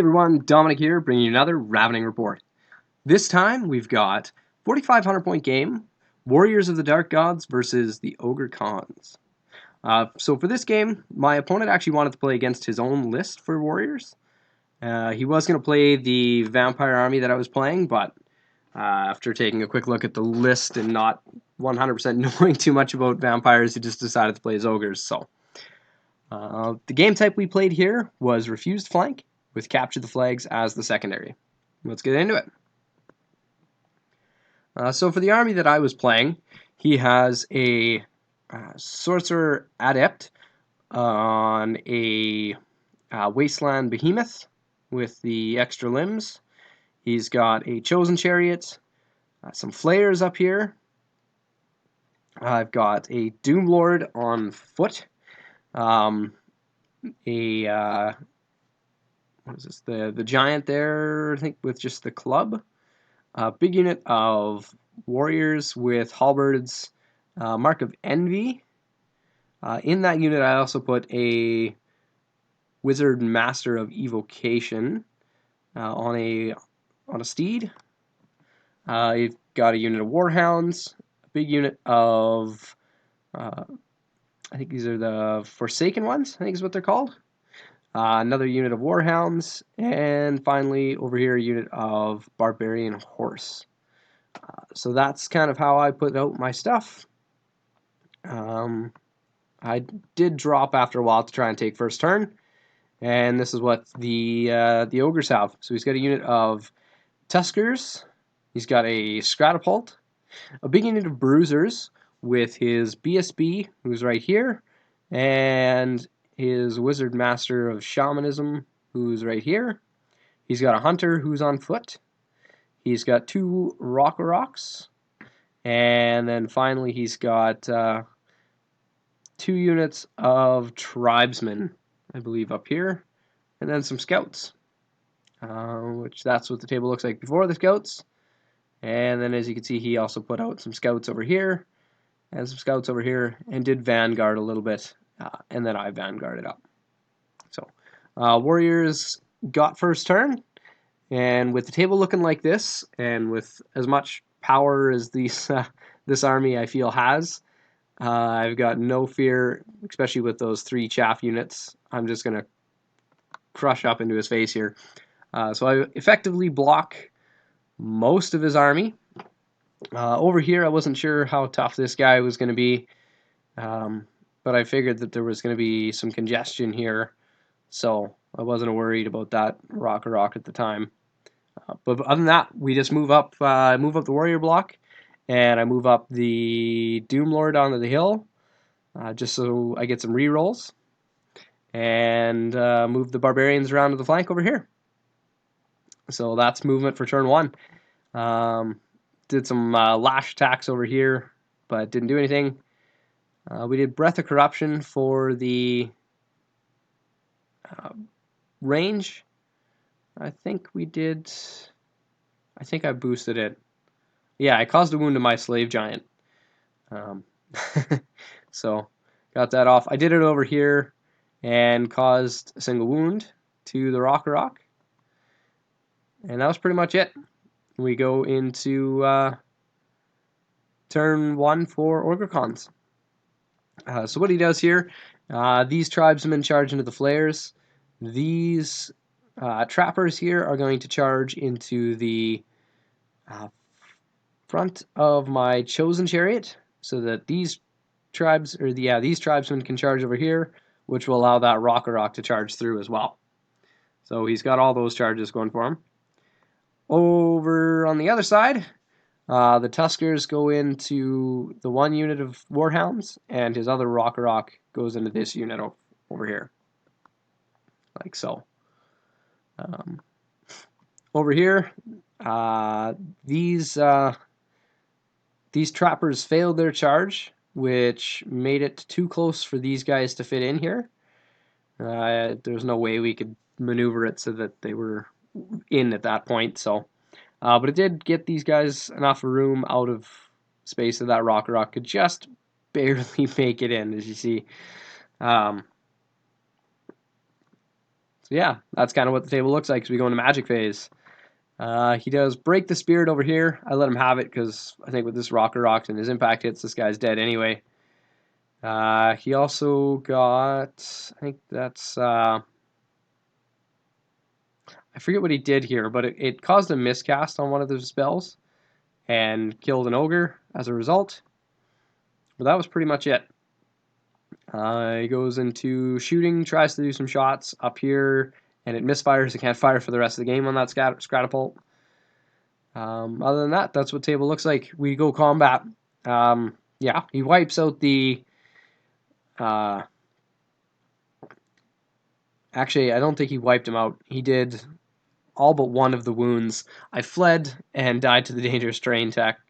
everyone, Dominic here, bringing you another Ravening Report. This time we've got 4,500 point game, Warriors of the Dark Gods versus the Ogre Khans. So for this game, my opponent actually wanted to play against his own list for Warriors. He was going to play the Vampire Army that I was playing, but after taking a quick look at the list and not 100% knowing too much about vampires, he just decided to play as ogres. So the game type we played here was Refused Flank, with Capture the Flags as the secondary. Let's get into it. So for the army that I was playing, he has a Sorcerer Adept on a Wasteland Behemoth with the extra limbs. He's got a Chosen Chariot, some Flayers up here. I've got a Doom Lord on foot, what is this? The giant there, I think, with just the club. A big unit of warriors with halberds, Mark of Envy. In that unit, I also put a Wizard Master of Evocation on a steed. You've got a unit of Warhounds, a big unit of I think these are the Forsaken ones, I think is what they're called. Another unit of Warhounds, and finally over here a unit of Barbarian Horse. So that's kind of how I put out my stuff. I did drop after a while to try and take first turn, and this is what the ogres have. So he's got a unit of Tuskers, he's got a Scratapult, a big unit of Bruisers with his BSB, who's right here, and his Wizard Master of Shamanism, who's right here. He's got a Hunter who's on foot. He's got two Rocks, and then finally he's got 2 units of Tribesmen, I believe, up here, and then some Scouts, which that's what the table looks like before the Scouts. And then as you can see, he also put out some Scouts over here, and some Scouts over here, and did Vanguard a little bit, and then I Vanguarded up. So, Warriors got first turn, and with the table looking like this, and with as much power as these this army I feel has, I've got no fear, especially with those 3 chaff units. I'm just going to crush up into his face here. So I effectively block most of his army. Over here, I wasn't sure how tough this guy was going to be, but I figured that there was going to be some congestion here, so I wasn't worried about that rock at the time. But other than that, we just move up the warrior block, and I move up the Doom Lord onto the hill, just so I get some rerolls, and move the barbarians around to the flank over here. So that's movement for turn 1. Did some lash attacks over here, but didn't do anything. We did Breath of Corruption for the range. I think I boosted it. Yeah, I caused a wound to my slave giant. So got that off. I did it over here and caused a single wound to the Rock. And that was pretty much it. We go into turn 1 for Ogre Khans. So what he does here, these tribesmen charge into the flares. These trappers here are going to charge into the front of my Chosen Chariot, so that these tribesmen can charge over here, which will allow that Rock to charge through as well. So he's got all those charges going for him. Over on the other side, the Tuskers go into the 1 unit of Warhounds, and his other Rock goes into this unit over here, like so. Over here, these trappers failed their charge, which made it too close for these guys to fit in here. There's no way we could maneuver it so that they were in at that point, so... but it did get these guys enough room out of space that that Rock could just barely make it in, as you see. So yeah, that's kind of what the table looks like as we go into magic phase. He does break the spirit over here. I let him have it because I think with this Rocker Rocks and his impact hits, this guy's dead anyway. He also got, I think that's, I forget what he did here, but it caused a miscast on one of the spells and killed an ogre as a result. But that was pretty much it. He goes into shooting, tries to do some shots up here, and it misfires. He can't fire for the rest of the game on that Scatapult. Other than that, that's what table looks like. We go combat. Yeah, he wipes out the... actually, I don't think he wiped him out. He did all but one of the wounds. I fled and died to the Dangerous Terrain tech.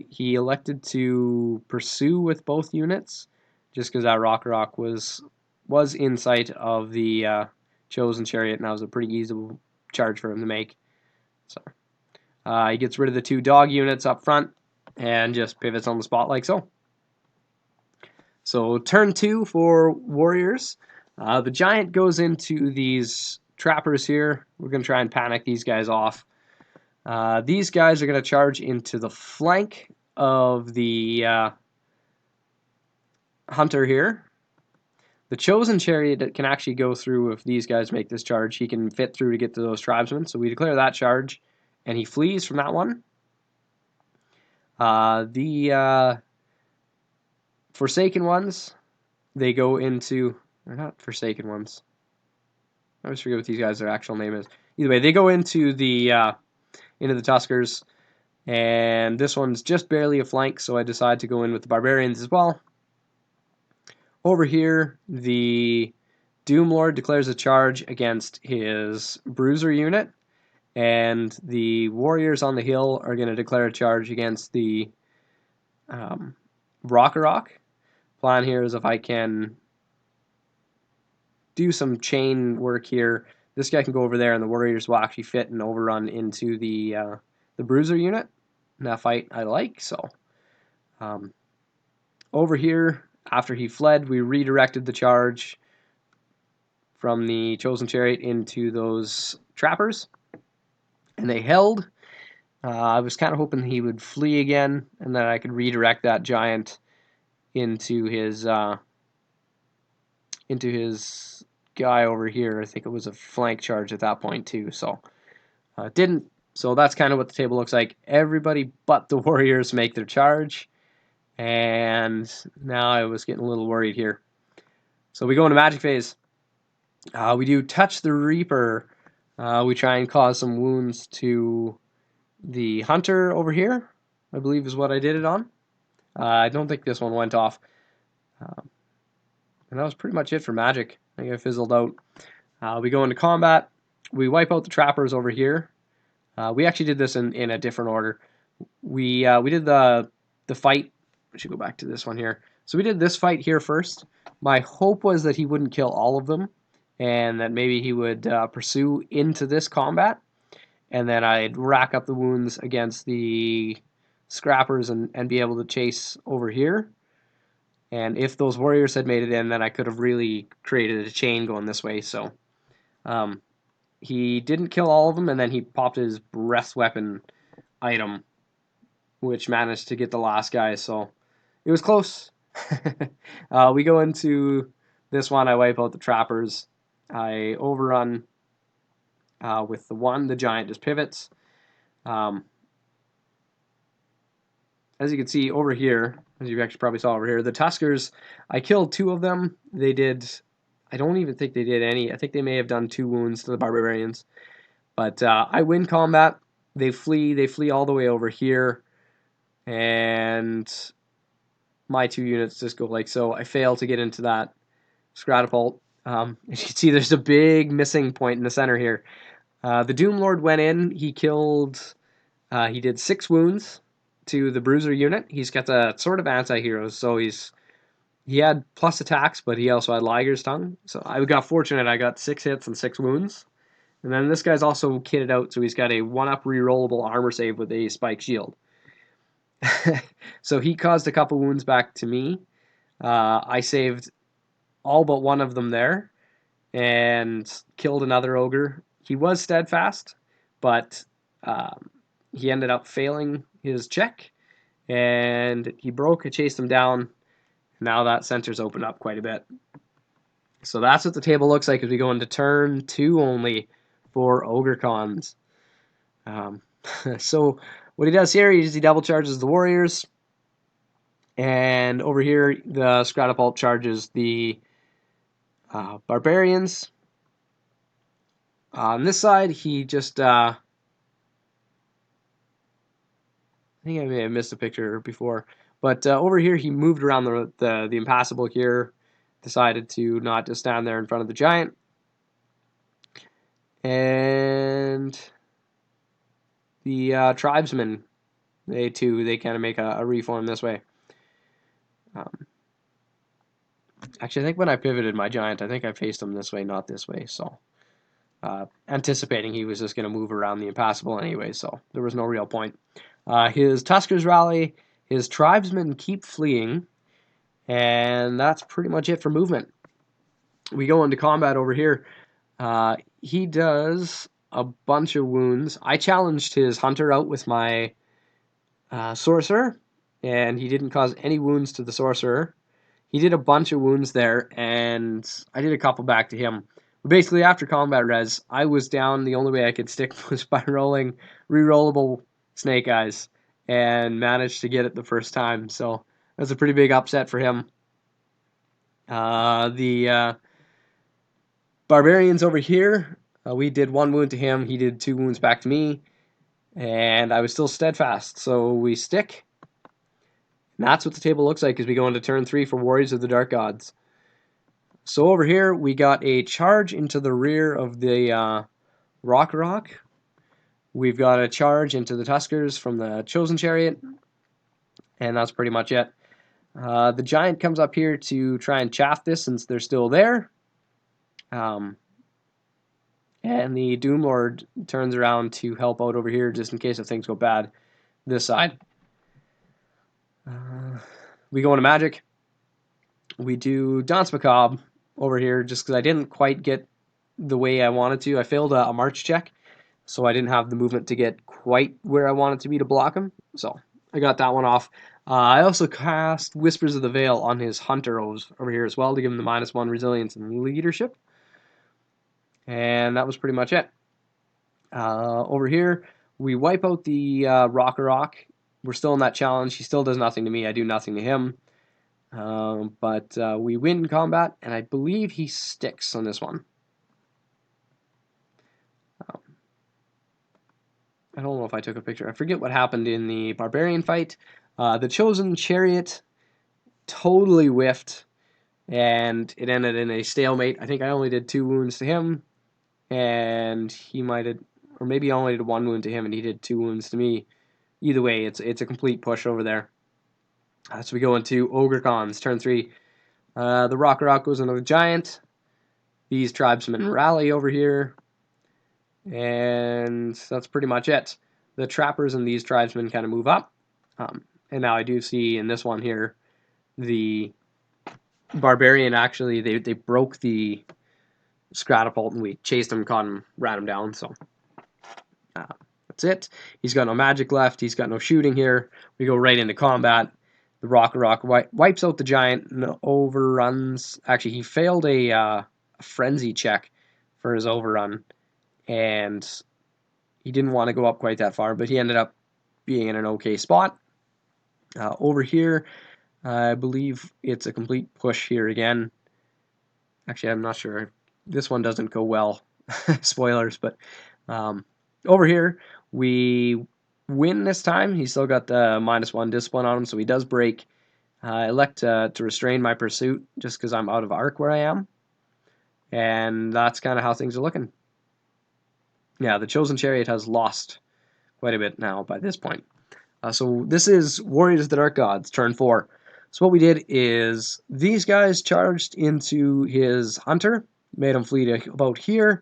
He elected to pursue with both units, just because that Rock was in sight of the Chosen Chariot, and that was a pretty easy charge for him to make. So he gets rid of the 2 dog units up front and just pivots on the spot like so. So turn 2 for Warriors. The Giant goes into these trappers here. We're going to try and panic these guys off. These guys are going to charge into the flank of the Hunter here. The Chosen Chariot can actually go through if these guys make this charge. He can fit through to get to those tribesmen. So we declare that charge, and he flees from that one. The Forsaken ones, they go into... They're not Forsaken ones. I always forget what these guys' their actual name is. Either way, they go into the Tuskers, and this one's just barely a flank, so I decide to go in with the Barbarians as well. Over here, the Doomlord declares a charge against his Bruiser unit, and the Warriors on the hill are going to declare a charge against the Rocker Rock. Plan here is if I can do some chain work here, this guy can go over there, and the Warriors will actually fit and overrun into the Bruiser unit. And that fight I like, so over here, after he fled, we redirected the charge from the Chosen Chariot into those trappers, and they held. I was kind of hoping he would flee again, and then I could redirect that Giant into his guy over here. I think it was a flank charge at that point too, so it didn't. So that's kind of what the table looks like. Everybody but the Warriors make their charge, and now I was getting a little worried here. So we go into magic phase. We do Touch the Reaper. We try and cause some wounds to the Hunter over here, I believe is what I did it on. I don't think this one went off. And that was pretty much it for magic. I think I fizzled out. We go into combat. We wipe out the trappers over here. We actually did this in a different order. We did the fight. I should go back to this one here. So we did this fight here first. My hope was that he wouldn't kill all of them, and that maybe he would pursue into this combat, and then I'd rack up the wounds against the Scrappers and be able to chase over here. And if those Warriors had made it in, then I could have really created a chain going this way. So he didn't kill all of them, and then he popped his breath weapon item, which managed to get the last guy. So it was close. We go into this one. I wipe out the trappers. I overrun with the one. The Giant just pivots. As you can see over here, as you actually probably saw over here, the Tuskers, I killed 2 of them. They did, I don't even think they did any. I think they may have done 2 wounds to the Barbarians. But I win combat. They flee all the way over here. And my 2 units just go like so. I fail to get into that Scratapult. As you can see, there's a big missing point in the center here. The Doomlord went in. He killed, he did 6 wounds to the Bruiser unit. He's got the sort of anti-heroes, so he had plus attacks, but he also had Liger's Tongue. So I got fortunate. I got 6 hits and 6 wounds. And then this guy's also kitted out, so he's got a 1-up rerollable armor save with a spike shield. So he caused a couple wounds back to me. I saved all but one of them there. and killed another ogre. He was steadfast, but he ended up failing his check, and he broke. I chased him down. Now that center's opened up quite a bit. So that's what the table looks like as we go into turn 2 only for Ogre Cons. So what he does here is he double charges the warriors, and over here the Scratapult charges the barbarians. On this side, he just I think I may have missed a picture before, but over here he moved around the impassable here, decided to not just stand there in front of the giant, and the tribesmen, they kind of make a reform this way. Actually, I think when I pivoted my giant, I think I faced him this way, not this way. So, anticipating he was just going to move around the impassable anyway, so there was no real point. His Tuskers rally, his tribesmen keep fleeing, and that's pretty much it for movement. We go into combat over here. He does a bunch of wounds. I challenged his hunter out with my sorcerer, and he didn't cause any wounds to the sorcerer. He did a bunch of wounds there, and I did a couple back to him. But basically, after combat res, I was down. The only way I could stick was by rolling rerollable snake eyes, and managed to get it the first time. So that's a pretty big upset for him. The barbarians over here, we did 1 wound to him. He did 2 wounds back to me, and I was still steadfast. So we stick. And that's what the table looks like as we go into turn 3 for Warriors of the Dark Gods. So over here, we got a charge into the rear of the Rock. We've got a charge into the Tuskers from the Chosen Chariot, and that's pretty much it. The Giant comes up here to try and chaff this since they're still there. And the Doomlord turns around to help out over here just in case if things go bad this side. We go into Magic. We do Danse Macabre over here just because I didn't quite get the way I wanted to. I failed a March check, so I didn't have the movement to get quite where I wanted to be to block him. So I got that one off. I also cast Whispers of the Veil on his Hunter over here as well to give him the -1 resilience and leadership. And that was pretty much it. Over here, we wipe out the Rock. We're still in that challenge. He still does nothing to me. I do nothing to him. But we win combat, and I believe he sticks on this one. I don't know if I took a picture. I forget what happened in the Barbarian fight. The Chosen Chariot totally whiffed, and it ended in a stalemate. I think I only did 2 wounds to him, and he might have, or maybe I only did 1 wound to him, and he did 2 wounds to me. Either way, it's a complete push over there. So we go into Ogre Cons, turn 3. The Rock goes into the Giant. These tribesmen rally over here. And that's pretty much it. The trappers and these tribesmen kind of move up. And now I do see in this one here, the barbarian actually, they broke the Scratapult and we chased him, caught him, ran him down. So that's it. He's got no magic left. He's got no shooting here. We go right into combat. The Rock wipes out the Giant and overruns. Actually, he failed a frenzy check for his overrun. And he didn't want to go up quite that far, but he ended up being in an okay spot. Over here, I believe it's a complete push here again. Actually, I'm not sure. This one doesn't go well. Spoilers, but over here, we win this time. He's still got the -1 discipline on him, so he does break. I elect to restrain my pursuit just because I'm out of arc where I am. And that's kind of how things are looking. Yeah, the Chosen Chariot has lost quite a bit now by this point. So this is Warriors of the Dark Gods, turn 4. So what we did is these guys charged into his Hunter, made him flee to about here,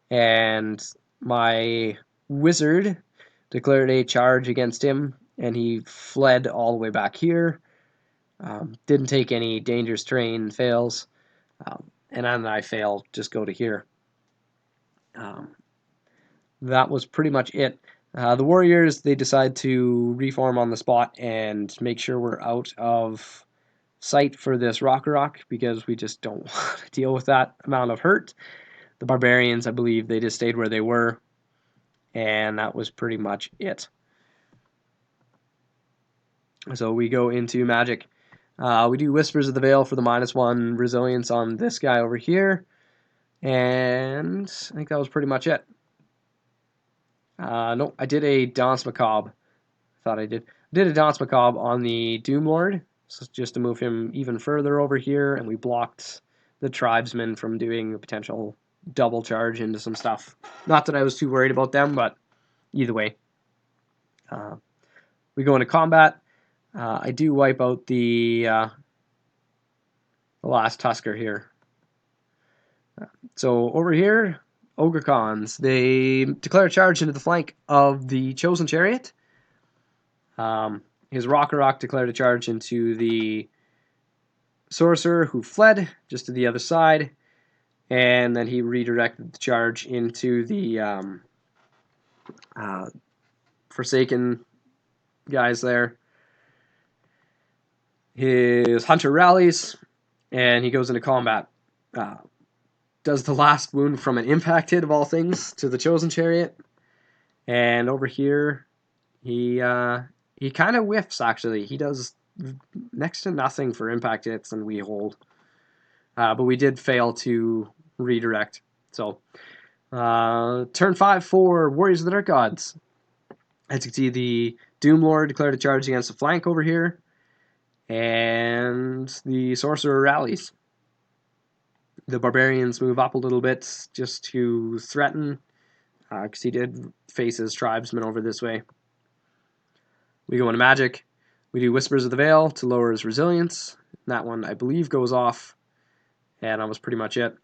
and my Wizard declared a charge against him, and he fled all the way back here. Didn't take any dangerous terrain fails. and then I fail, just go to here. That was pretty much it. The Warriors, they decide to reform on the spot and make sure we're out of sight for this Rock because we just don't want to deal with that amount of hurt. The Barbarians, I believe, they just stayed where they were, and that was pretty much it. So we go into Magic. We do Whispers of the Veil for the -1 resilience on this guy over here, and I think that was pretty much it. No, I did a Danse Macabre. Thought I did. I did a Danse Macabre on the Doomlord, so just to move him even further over here, and we blocked the Tribesmen from doing a potential double charge into some stuff. Not that I was too worried about them, but either way. We go into combat. I do wipe out the last Tusker here. So over here, Ogre Khans, they declare a charge into the flank of the Chosen Chariot. His Rock declared a charge into the Sorcerer, who fled just to the other side, and then he redirected the charge into the Forsaken guys there. His Hunter rallies, and he goes into combat. Does the last wound from an impact hit, of all things, to the Chosen Chariot. And over here, he kind of whiffs, actually. He does next to nothing for impact hits, and we hold. But we did fail to redirect. So, turn 5 for Warriors of the Dark Gods. As you can see, the Doomlord declared a charge against the flank over here, and the Sorcerer rallies. The Barbarians move up a little bit just to threaten, because he did face his Tribesmen over this way. We go into Magic. We do Whispers of the Veil to lower his resilience. That one, I believe, goes off, and that was pretty much it.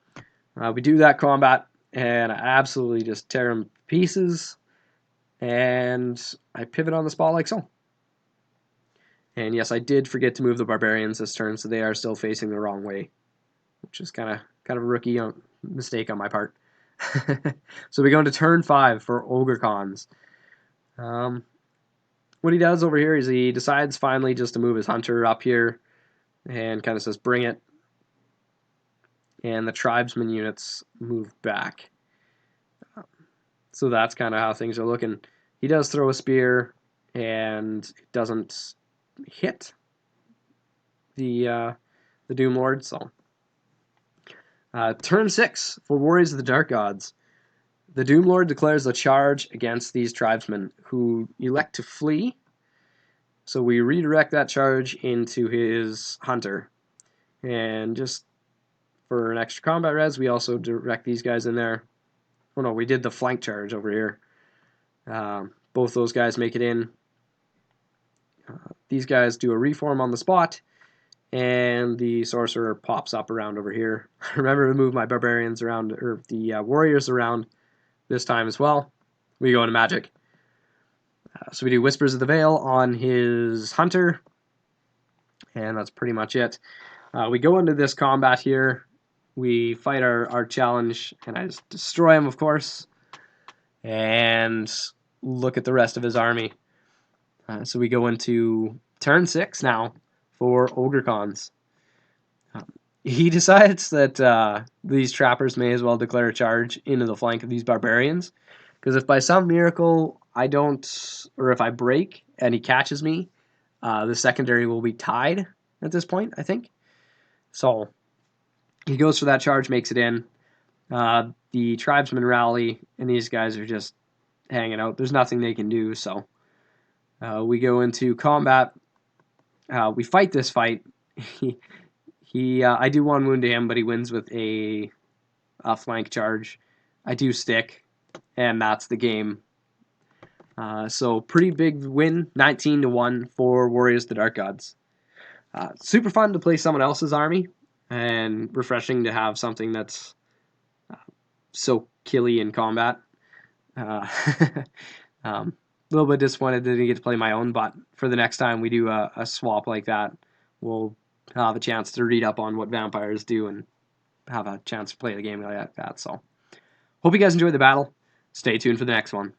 We do that combat, and I absolutely just tear him to pieces, and I pivot on the spot like so. And yes, I did forget to move the Barbarians this turn, so they are still facing the wrong way, which is kind of a rookie mistake on my part. So we go into turn 5 for Ogre Khans. What he does over here is he decides finally just to move his Hunter up here and kind of says, bring it. And the Tribesman units move back. So that's kind of how things are looking. He does throw a spear, and it doesn't hit the Doomlord, so... turn 6 for Warriors of the Dark Gods. The Doomlord declares a charge against these Tribesmen, who elect to flee. So we redirect that charge into his Hunter. And just for an extra combat res, we also direct these guys in there. Oh no, we did the flank charge over here. Both those guys make it in. These guys do a reform on the spot, and the Sorcerer pops up around over here. Remember to move my Barbarians around, or the Warriors around this time as well. We go into Magic. So we do Whispers of the Veil on his Hunter, and that's pretty much it. We go into this combat here. We fight our challenge, and I just destroy him, of course, and look at the rest of his army. So we go into turn 6 now for Ogre Khans. He decides that these trappers may as well declare a charge into the flank of these Barbarians, because if by some miracle I don't, or if I break and he catches me, the secondary will be tied at this point, I think. So he goes for that charge, makes it in. The Tribesmen rally, and these guys are just hanging out. There's nothing they can do, so we go into combat. We fight this fight. I do 1 wound to him, but he wins with a flank charge. I do stick, and that's the game. So pretty big win, 19-1 for Warriors of the Dark Gods. Super fun to play someone else's army, and refreshing to have something that's so killy in combat. A little bit disappointed that I didn't get to play my own, but for the next time we do a swap like that, we'll have a chance to read up on what vampires do and have a chance to play the game like that. So, hope you guys enjoyed the battle. Stay tuned for the next one.